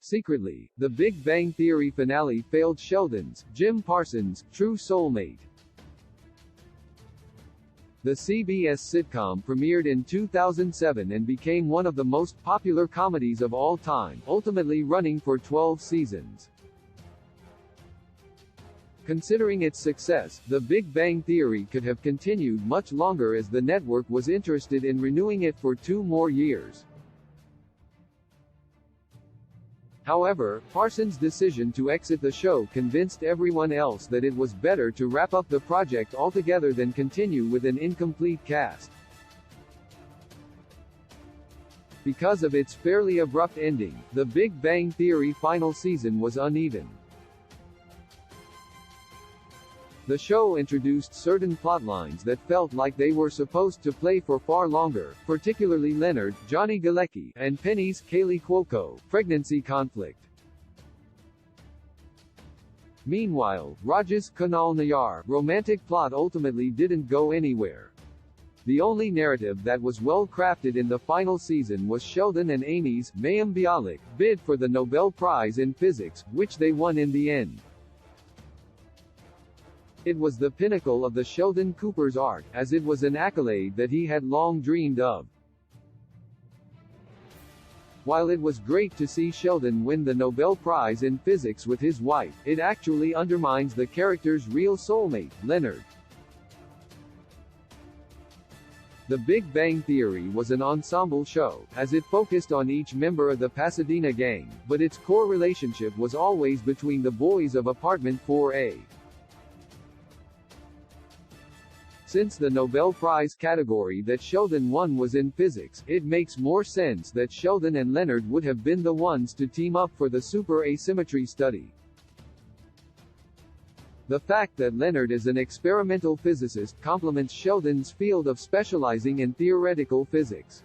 Secretly, The Big Bang Theory finale failed Sheldon's, Jim Parsons' true soulmate. The CBS sitcom premiered in 2007 and became one of the most popular comedies of all time, ultimately running for 12 seasons. Considering its success, The Big Bang Theory could have continued much longer as the network was interested in renewing it for 2 more years. However, Parsons' decision to exit the show convinced everyone else that it was better to wrap up the project altogether than continue with an incomplete cast. Because of its fairly abrupt ending, The Big Bang Theory final season was uneven. The show introduced certain plotlines that felt like they were supposed to play for far longer, particularly Leonard, Johnny Galecki, and Penny's, Kaylee Cuoco, pregnancy conflict. Meanwhile, Raj's, Kunal Nayyar, romantic plot ultimately didn't go anywhere. The only narrative that was well crafted in the final season was Sheldon and Amy's, Mayim Bialik, bid for the Nobel Prize in Physics, which they won in the end. It was the pinnacle of the Sheldon Cooper's arc, as it was an accolade that he had long dreamed of. While it was great to see Sheldon win the Nobel Prize in Physics with his wife, it actually undermines the character's real soulmate, Leonard. The Big Bang Theory was an ensemble show, as it focused on each member of the Pasadena gang, but its core relationship was always between the boys of Apartment 4A. Since the Nobel Prize category that Sheldon won was in physics, it makes more sense that Sheldon and Leonard would have been the ones to team up for the super asymmetry study. The fact that Leonard is an experimental physicist complements Sheldon's field of specializing in theoretical physics.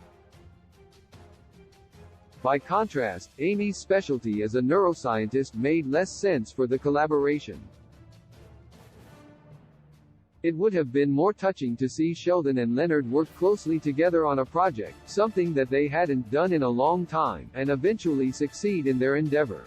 By contrast, Amy's specialty as a neuroscientist made less sense for the collaboration. It would have been more touching to see Sheldon and Leonard work closely together on a project, something that they hadn't done in a long time, and eventually succeed in their endeavor.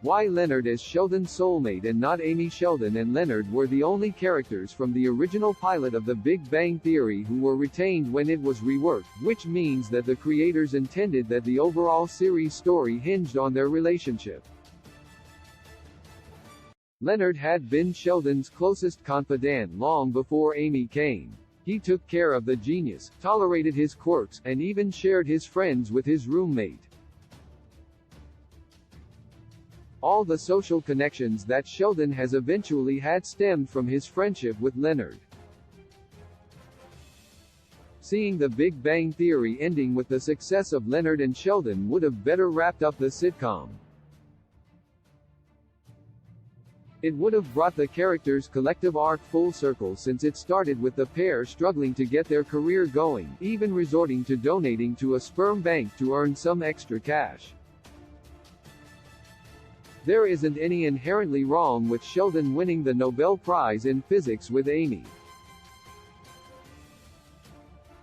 Why Leonard as Sheldon's soulmate and not Amy? Sheldon and Leonard were the only characters from the original pilot of The Big Bang Theory who were retained when it was reworked, which means that the creators intended that the overall series story hinged on their relationship. Leonard had been Sheldon's closest confidant long before Amy came. He took care of the genius, tolerated his quirks, and even shared his friends with his roommate. All the social connections that Sheldon has eventually had stemmed from his friendship with Leonard. Seeing The Big Bang Theory ending with the success of Leonard and Sheldon would have better wrapped up the sitcom. It would have brought the characters' collective arc full circle since it started with the pair struggling to get their career going, even resorting to donating to a sperm bank to earn some extra cash. There isn't any inherently wrong with Sheldon winning the Nobel Prize in Physics with Amy.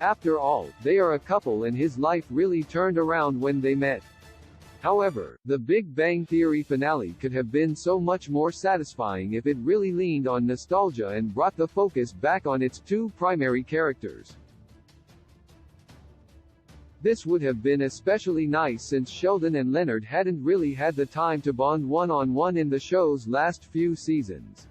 After all, they are a couple and his life really turned around when they met. However, The Big Bang Theory finale could have been so much more satisfying if it really leaned on nostalgia and brought the focus back on its 2 primary characters. This would have been especially nice since Sheldon and Leonard hadn't really had the time to bond one-on-one in the show's last few seasons.